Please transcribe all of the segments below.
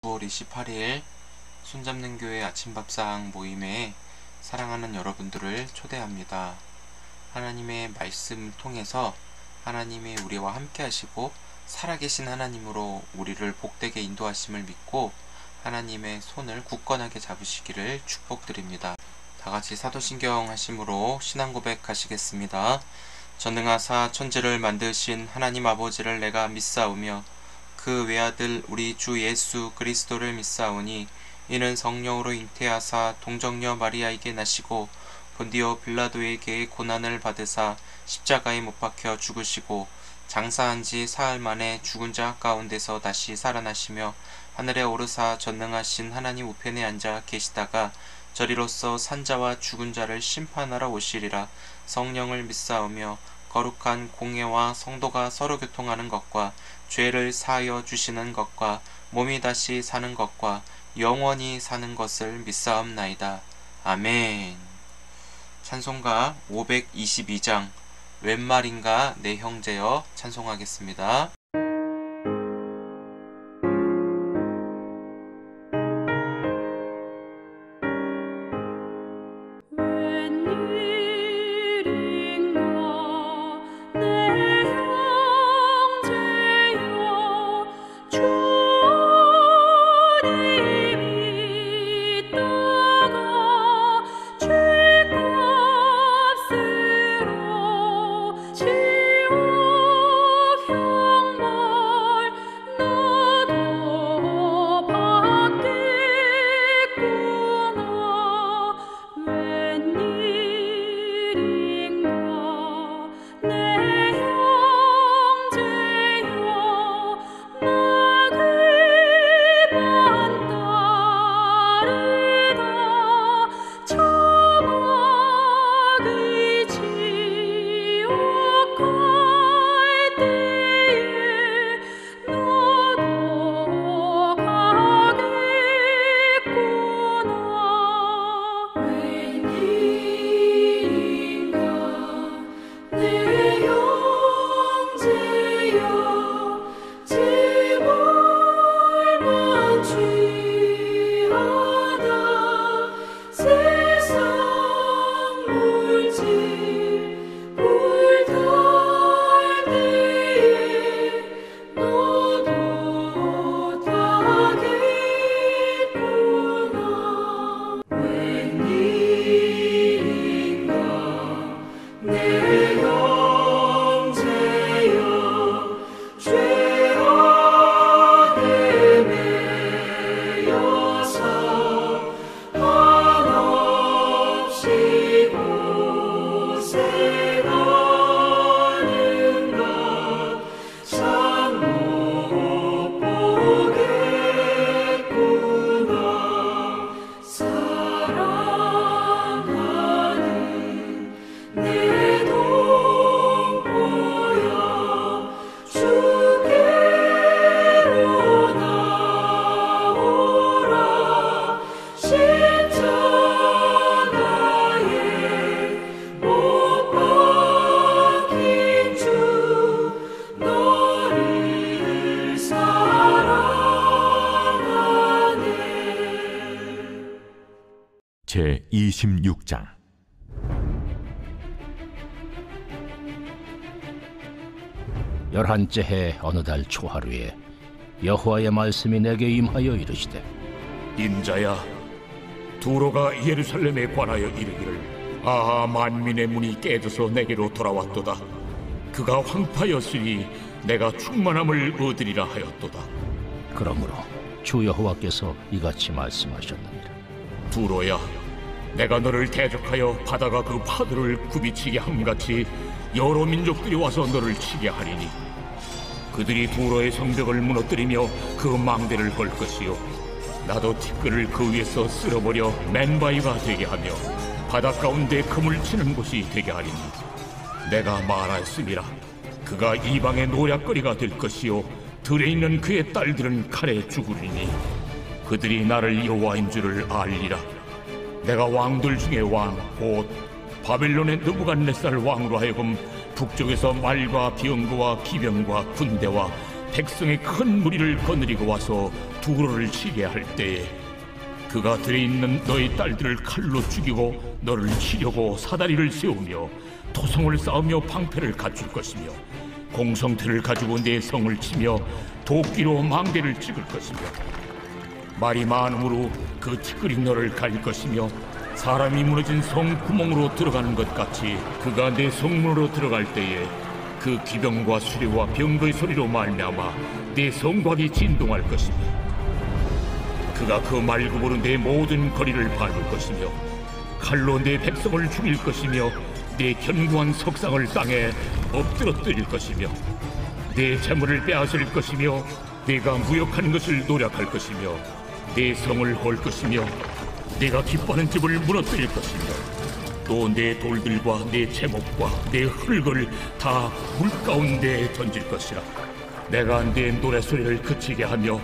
9월 28일 손잡는 교회 아침밥상 모임에 사랑하는 여러분들을 초대합니다. 하나님의 말씀 통해서 하나님이 우리와 함께 하시고 살아계신 하나님으로 우리를 복되게 인도하심을 믿고 하나님의 손을 굳건하게 잡으시기를 축복드립니다. 다같이 사도신경 하심으로 신앙 고백하시겠습니다. 전능하사 천지를 만드신 하나님 아버지를 내가 믿사오며 그 외아들 우리 주 예수 그리스도를 믿사오니 이는 성령으로 잉태하사 동정녀 마리아에게 나시고 본디오 빌라도에게 고난을 받으사 십자가에 못 박혀 죽으시고 장사한 지 사흘 만에 죽은 자 가운데서 다시 살아나시며 하늘에 오르사 전능하신 하나님 우편에 앉아 계시다가 저리로서 산자와 죽은 자를 심판하러 오시리라. 성령을 믿사오며 거룩한 공예와 성도가 서로 교통하는 것과 죄를 사하여 주시는 것과 몸이 다시 사는 것과 영원히 사는 것을 믿사옵나이다. 아멘. 찬송가 522장 웬 말인가 내 형제여 찬송하겠습니다. 제26장 열한째 해 어느 달 초하루에 여호와의 말씀이 내게 임하여 이르시되 인자야, 두로가 예루살렘에 관하여 이르기를 만민의 문이 깨져서 내게로 돌아왔도다. 그가 황파였으니 내가 충만함을 얻으리라 하였도다. 그러므로 주 여호와께서 이같이 말씀하셨느니라. 두로야, 내가 너를 대적하여 바다가 그 파도를 굽이치게 함같이 여러 민족들이 와서 너를 치게 하리니 그들이 두로의 성벽을 무너뜨리며 그 망대를 걸 것이요 나도 티끌을 그 위에서 쓸어버려 맨바위가 되게 하며 바다 가운데 그물 치는 곳이 되게 하리니 내가 말하였음이라. 그가 이방의 노략거리가 될 것이요 들에 있는 그의 딸들은 칼에 죽으리니 그들이 나를 여호와인 줄을 알리라. 내가 왕들 중에 왕 곧 바벨론의 느부갓네살 왕으로 하여금 북쪽에서 말과 병거와 기병과 군대와 백성의 큰 무리를 거느리고 와서 두로를 치게 할 때에 그가 들에 있는 너희 딸들을 칼로 죽이고 너를 치려고 사다리를 세우며 토성을 쌓으며 방패를 갖출 것이며 공성틀을 가지고 내 성을 치며 도끼로 망대를 찍을 것이며 말이 많음으로 그 티끌이 너를 가릴 것이며 사람이 무너진 성 구멍으로 들어가는 것 같이 그가 내 성문으로 들어갈 때에 그 기병과 수레와 병거의 소리로 말미암아 내 성곽이 진동할 것이며 그가 그 말굽으로 내 모든 거리를 밟을 것이며 칼로 내 백성을 죽일 것이며 내 견고한 석상을 땅에 엎드러뜨릴 것이며 내 재물을 빼앗을 것이며 내가 무역하는 것을 노력할 것이며 내 성을 헐 것이며 내가 기뻐하는 집을 무너뜨릴 것이며 또 내 돌들과 내 제목과 내 흙을 다 물 가운데 던질 것이라. 내가 내 노래소리를 그치게 하며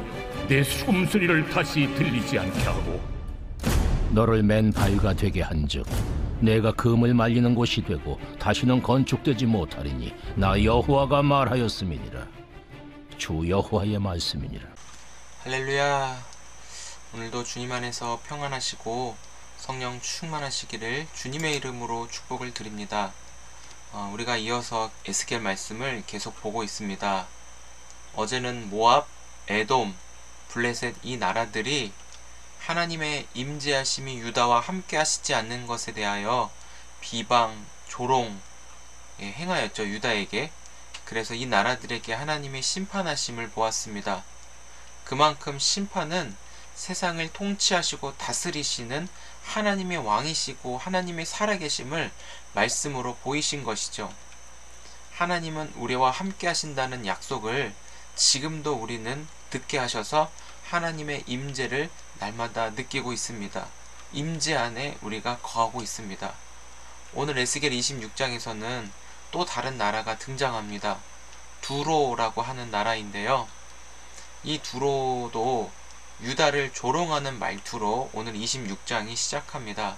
내 숨소리를 다시 들리지 않게 하고 너를 맨 바위가 되게 한즉 내가 금을 말리는 곳이 되고 다시는 건축되지 못하리니 나 여호와가 말하였음이니라. 주 여호와의 말씀이니라. 할렐루야. 오늘도 주님 안에서 평안하시고 성령 충만하시기를 주님의 이름으로 축복을 드립니다. 우리가 이어서 에스겔 말씀을 계속 보고 있습니다. 어제는 모압, 에돔, 블레셋 이 나라들이 하나님의 임재하심이 유다와 함께 하시지 않는 것에 대하여 비방, 조롱 행하였죠. 유다에게. 그래서 이 나라들에게 하나님의 심판하심을 보았습니다. 그만큼 심판은 세상을 통치하시고 다스리시는 하나님의 왕이시고 하나님의 살아계심을 말씀으로 보이신 것이죠. 하나님은 우리와 함께 하신다는 약속을 지금도 우리는 듣게 하셔서 하나님의 임재를 날마다 느끼고 있습니다. 임재 안에 우리가 거하고 있습니다. 오늘 에스겔 26장에서는 또 다른 나라가 등장합니다. 두로라고 하는 나라인데요. 이 두로도 유다를 조롱하는 말투로 오늘 26장이 시작합니다.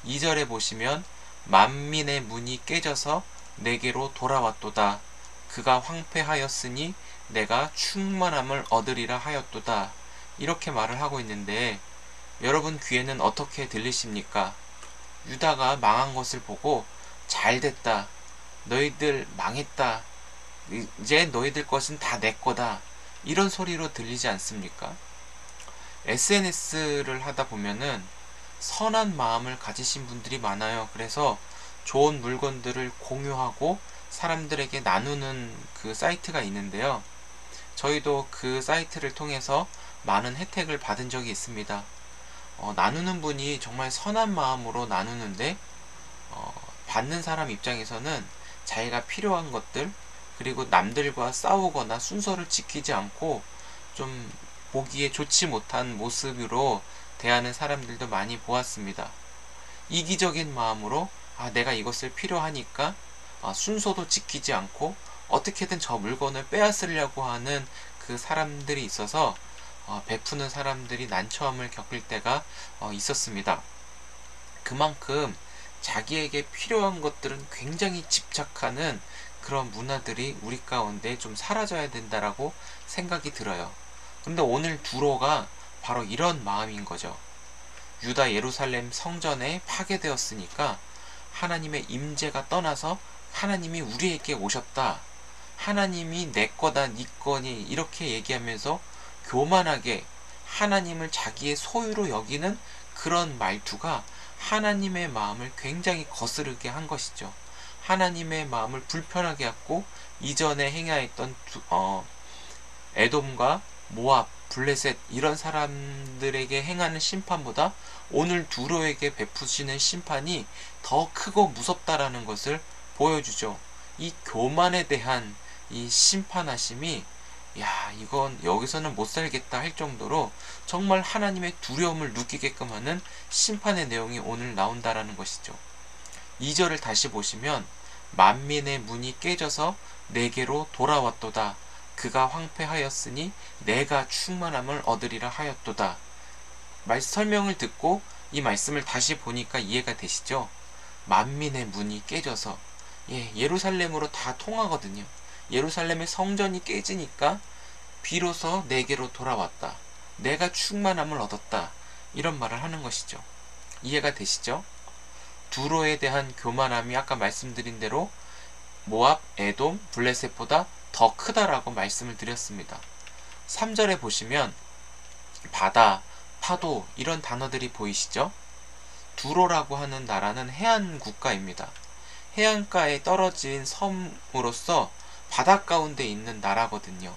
2절에 보시면 만민의 문이 깨져서 내게로 돌아왔도다. 그가 황폐하였으니 내가 충만함을 얻으리라 하였도다. 이렇게 말을 하고 있는데 여러분 귀에는 어떻게 들리십니까? 유다가 망한 것을 보고 잘됐다. 너희들 망했다. 이제 너희들 것은 다 내 거다. 이런 소리로 들리지 않습니까? SNS를 하다 보면은 선한 마음을 가지신 분들이 많아요. 그래서 좋은 물건들을 공유하고 사람들에게 나누는 그 사이트가 있는데요. 저희도 그 사이트를 통해서 많은 혜택을 받은 적이 있습니다. 나누는 분이 정말 선한 마음으로 나누는데 받는 사람 입장에서는 자기가 필요한 것들 그리고 남들과 싸우거나 순서를 지키지 않고 좀 보기에 좋지 못한 모습으로 대하는 사람들도 많이 보았습니다. 이기적인 마음으로 내가 이것을 필요하니까 순서도 지키지 않고 어떻게든 저 물건을 빼앗으려고 하는 그 사람들이 있어서 베푸는 사람들이 난처함을 겪을 때가 있었습니다. 그만큼 자기에게 필요한 것들은 굉장히 집착하는 그런 문화들이 우리 가운데 좀 사라져야 된다라고 생각이 들어요. 근데 오늘 두로가 바로 이런 마음인 거죠. 유다 예루살렘 성전에 파괴되었으니까 하나님의 임재가 떠나서 하나님이 우리에게 오셨다. 하나님이 내 거다 네 거니 이렇게 얘기하면서 교만하게 하나님을 자기의 소유로 여기는 그런 말투가 하나님의 마음을 굉장히 거스르게 한 것이죠. 하나님의 마음을 불편하게 했고 이전에 행하였던 에돔과 모압, 블레셋 이런 사람들에게 행하는 심판보다 오늘 두로에게 베푸시는 심판이 더 크고 무섭다라는 것을 보여주죠. 이 교만에 대한 이 심판하심이 이건 여기서는 못 살겠다 할 정도로 정말 하나님의 두려움을 느끼게끔 하는 심판의 내용이 오늘 나온다라는 것이죠. 2절을 다시 보시면 만민의 문이 깨져서 내게로 돌아왔도다. 그가 황폐하였으니 내가 충만함을 얻으리라 하였도다. 설명을 듣고 이 말씀을 다시 보니까 이해가 되시죠? 만민의 문이 깨져서 예루살렘으로 다 통하거든요. 예루살렘의 성전이 깨지니까 비로소 내게로 돌아왔다. 내가 충만함을 얻었다. 이런 말을 하는 것이죠. 이해가 되시죠? 두로에 대한 교만함이 아까 말씀드린 대로 모압, 에돔, 블레셋보다 더 크다라고 말씀을 드렸습니다. 3절에 보시면 바다, 파도 이런 단어들이 보이시죠? 두로라고 하는 나라는 해안 국가입니다. 해안가에 떨어진 섬으로서 바다 가운데 있는 나라거든요.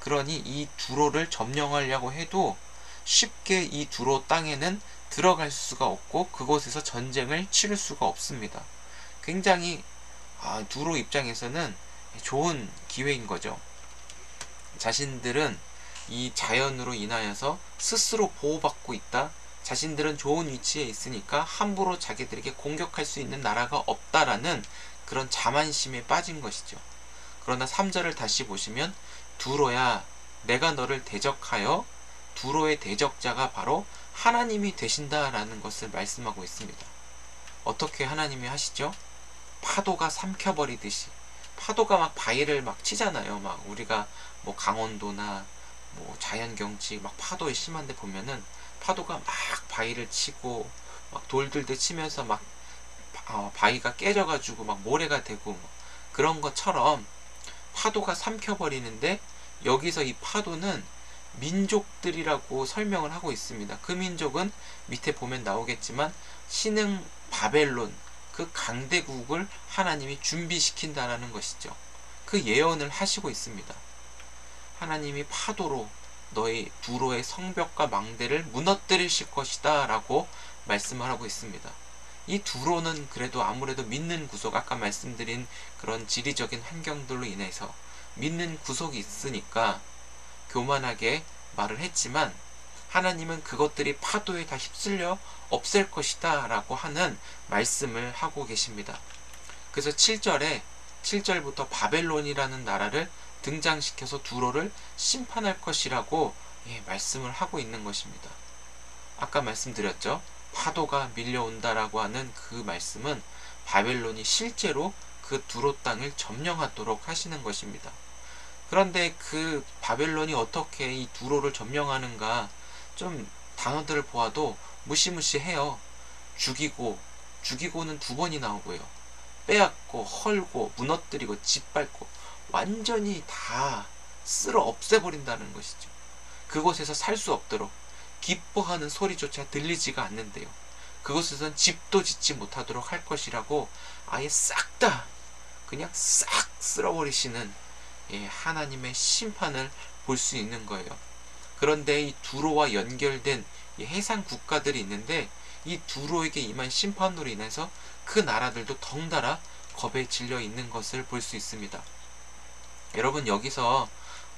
그러니 이 두로를 점령하려고 해도 쉽게 이 두로 땅에는 들어갈 수가 없고 그곳에서 전쟁을 치를 수가 없습니다. 굉장히 두로 입장에서는 좋은 기회인 거죠. 자신들은 이 자연으로 인하여서 스스로 보호받고 있다. 자신들은 좋은 위치에 있으니까 함부로 자기들에게 공격할 수 있는 나라가 없다라는 그런 자만심에 빠진 것이죠. 그러나 3절을 다시 보시면 두로야 내가 너를 대적하여 두로의 대적자가 바로 하나님이 되신다라는 것을 말씀하고 있습니다. 어떻게 하나님이 하시죠? 파도가 삼켜버리듯이 파도가 막 바위를 막 치잖아요. 막 우리가 뭐 강원도나 뭐 자연경치 막 파도에 심한데 보면은 파도가 막 바위를 치고 막 돌들도 치면서 막 바위가 깨져가지고 막 모래가 되고 그런 것처럼 파도가 삼켜버리는데 여기서 이 파도는 민족들이라고 설명을 하고 있습니다. 그 민족은 밑에 보면 나오겠지만 신흥 바벨론 그 강대국을 하나님이 준비시킨다라는 것이죠. 그 예언을 하시고 있습니다. 하나님이 파도로 너희 두로의 성벽과 망대를 무너뜨리실 것이다 라고 말씀을 하고 있습니다. 이 두로는 그래도 아무래도 믿는 구속, 아까 말씀드린 그런 지리적인 환경들로 인해서 믿는 구속이 있으니까 교만하게 말을 했지만 하나님은 그것들이 파도에 다 휩쓸려 없앨 것이다 라고 하는 말씀을 하고 계십니다. 그래서 7절부터 바벨론이라는 나라를 등장시켜서 두로를 심판할 것이라고 말씀을 하고 있는 것입니다. 아까 말씀드렸죠. 파도가 밀려온다라고 하는 그 말씀은 바벨론이 실제로 그 두로 땅을 점령하도록 하시는 것입니다. 그런데 그 바벨론이 어떻게 이 두로를 점령하는가 좀 단어들을 보아도 무시무시해요. 죽이고는 두 번이 나오고요. 빼앗고 헐고 무너뜨리고 짓밟고 완전히 다 쓸어 없애버린다는 것이죠. 그곳에서 살 수 없도록 기뻐하는 소리조차 들리지가 않는데요. 그곳에선 집도 짓지 못하도록 할 것이라고 아예 싹 다 그냥 싹 쓸어버리시는 하나님의 심판을 볼 수 있는 거예요. 그런데 이 두로와 연결된 이 해상 국가들이 있는데 이 두로에게 임한 심판으로 인해서 그 나라들도 덩달아 겁에 질려 있는 것을 볼 수 있습니다. 여러분 여기서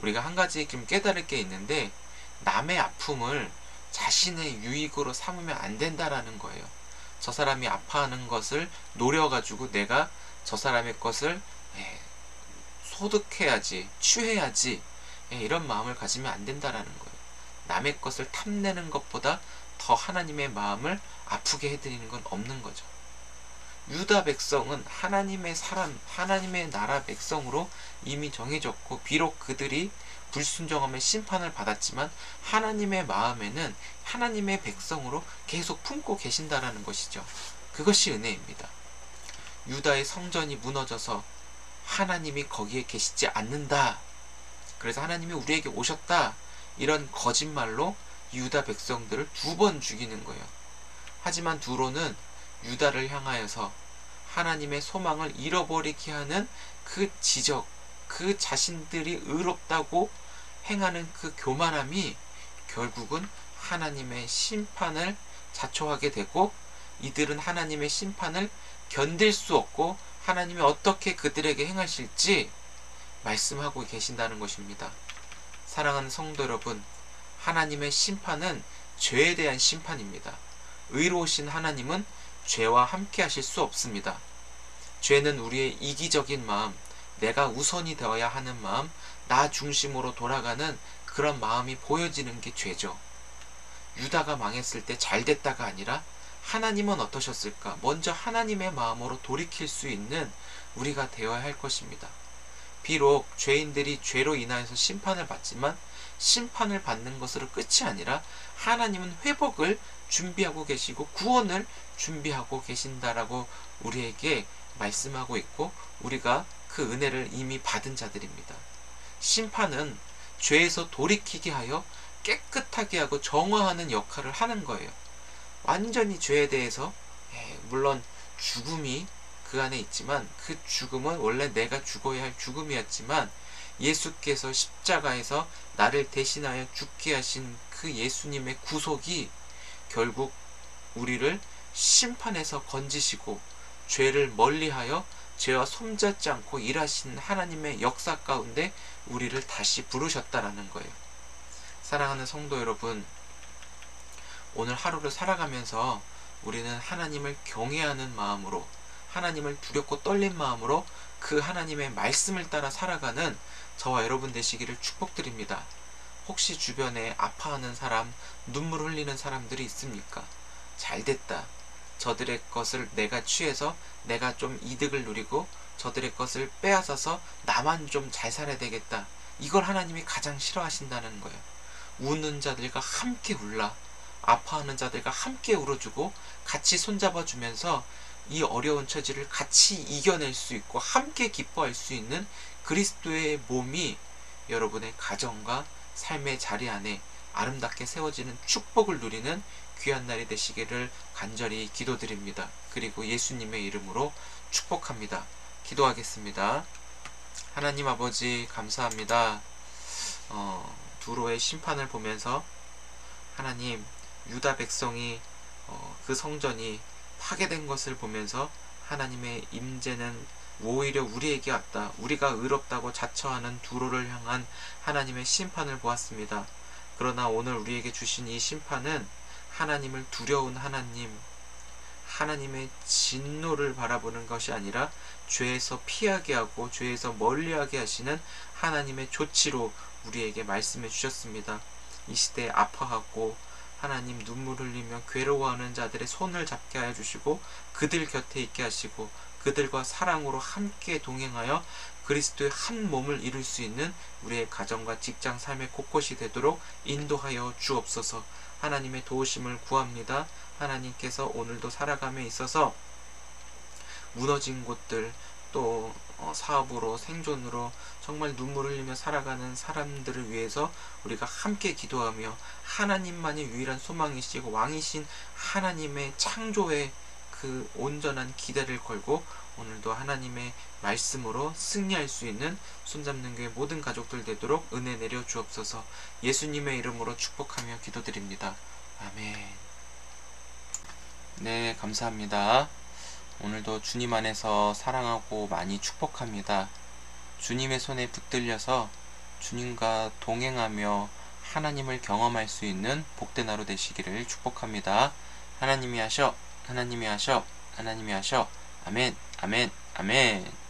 우리가 한 가지 좀 깨달을 게 있는데 남의 아픔을 자신의 유익으로 삼으면 안 된다라는 거예요. 저 사람이 아파하는 것을 노려가지고 내가 저 사람의 것을 소득해야지, 취해야지 이런 마음을 가지면 안 된다라는 거예요. 남의 것을 탐내는 것보다 더 하나님의 마음을 아프게 해드리는 건 없는 거죠. 유다 백성은 하나님의 사람, 하나님의 나라 백성으로 이미 정해졌고 비록 그들이 불순종하며 심판을 받았지만 하나님의 마음에는 하나님의 백성으로 계속 품고 계신다라는 것이죠. 그것이 은혜입니다. 유다의 성전이 무너져서 하나님이 거기에 계시지 않는다. 그래서 하나님이 우리에게 오셨다. 이런 거짓말로 유다 백성들을 두 번 죽이는 거예요. 하지만 두로는 유다를 향하여서 하나님의 소망을 잃어버리게 하는 그 지적, 그 자신들이 의롭다고 행하는 그 교만함이 결국은 하나님의 심판을 자초하게 되고 이들은 하나님의 심판을 견딜 수 없고 하나님이 어떻게 그들에게 행하실지 말씀하고 계신다는 것입니다. 사랑하는 성도 여러분, 하나님의 심판은 죄에 대한 심판입니다. 의로우신 하나님은 죄와 함께 하실 수 없습니다. 죄는 우리의 이기적인 마음, 내가 우선이 되어야 하는 마음, 나 중심으로 돌아가는 그런 마음이 보여지는 게 죄죠. 유다가 망했을 때 잘 됐다가 아니라 하나님은 어떠셨을까? 먼저 하나님의 마음으로 돌이킬 수 있는 우리가 되어야 할 것입니다. 비록 죄인들이 죄로 인하여서 심판을 받지만 심판을 받는 것으로 끝이 아니라 하나님은 회복을 준비하고 계시고 구원을 준비하고 계신다라고 우리에게 말씀하고 있고, 우리가 그 은혜를 이미 받은 자들입니다. 심판은 죄에서 돌이키게 하여 깨끗하게 하고 정화하는 역할을 하는 거예요. 완전히 죄에 대해서, 물론 죽음이 그 안에 있지만 그 죽음은 원래 내가 죽어야 할 죽음이었지만 예수께서 십자가에서 나를 대신하여 죽게 하신 그 예수님의 구속이 결국 우리를 심판에서 건지시고 죄를 멀리하여 죄와 손잡지 않고 일하시는 하나님의 역사 가운데 우리를 다시 부르셨다라는 거예요. 사랑하는 성도 여러분, 오늘 하루를 살아가면서 우리는 하나님을 경외하는 마음으로, 하나님을 두렵고 떨린 마음으로 그 하나님의 말씀을 따라 살아가는 저와 여러분 되시기를 축복드립니다. 혹시 주변에 아파하는 사람, 눈물 흘리는 사람들이 있습니까? 잘됐다. 저들의 것을 내가 취해서 내가 좀 이득을 누리고 저들의 것을 빼앗아서 나만 좀 잘 살아야 되겠다. 이걸 하나님이 가장 싫어하신다는 거예요. 우는 자들과 함께 울라. 아파하는 자들과 함께 울어주고 같이 손잡아주면서 이 어려운 처지를 같이 이겨낼 수 있고 함께 기뻐할 수 있는 그리스도의 몸이 여러분의 가정과 삶의 자리 안에 아름답게 세워지는 축복을 누리는 귀한 날이 되시기를 간절히 기도드립니다. 그리고 예수님의 이름으로 축복합니다. 기도하겠습니다. 하나님 아버지 감사합니다. 두로의 심판을 보면서 하나님, 유다 백성이 그 성전이 파괴된 것을 보면서 하나님의 임재는 오히려 우리에게 왔다. 우리가 의롭다고 자처하는 두로를 향한 하나님의 심판을 보았습니다. 그러나 오늘 우리에게 주신 이 심판은 하나님을 두려운 하나님, 하나님의 진노를 바라보는 것이 아니라 죄에서 피하게 하고 죄에서 멀리하게 하시는 하나님의 조치로 우리에게 말씀해 주셨습니다. 이 시대에 아파하고 하나님 눈물 흘리며 괴로워하는 자들의 손을 잡게 하여 주시고 그들 곁에 있게 하시고 그들과 사랑으로 함께 동행하여 그리스도의 한 몸을 이룰 수 있는 우리의 가정과 직장 삶의 곳곳이 되도록 인도하여 주옵소서. 하나님의 도우심을 구합니다. 하나님께서 오늘도 살아감에 있어서 무너진 곳들, 또 사업으로 생존으로 정말 눈물 흘리며 살아가는 사람들을 위해서 우리가 함께 기도하며 하나님만이 유일한 소망이시고 왕이신 하나님의 창조의 그 온전한 기대를 걸고 오늘도 하나님의 말씀으로 승리할 수 있는 손잡는 교회 모든 가족들 되도록 은혜 내려 주옵소서. 예수님의 이름으로 축복하며 기도드립니다. 아멘. 네, 감사합니다. 오늘도 주님 안에서 사랑하고 많이 축복합니다. 주님의 손에 붙들려서 주님과 동행하며 하나님을 경험할 수 있는 복된 하루 되시기를 축복합니다. 하나님이 하셔, 하나님이 하셔, 하나님이 하셔. 아멘, 아멘, 아멘.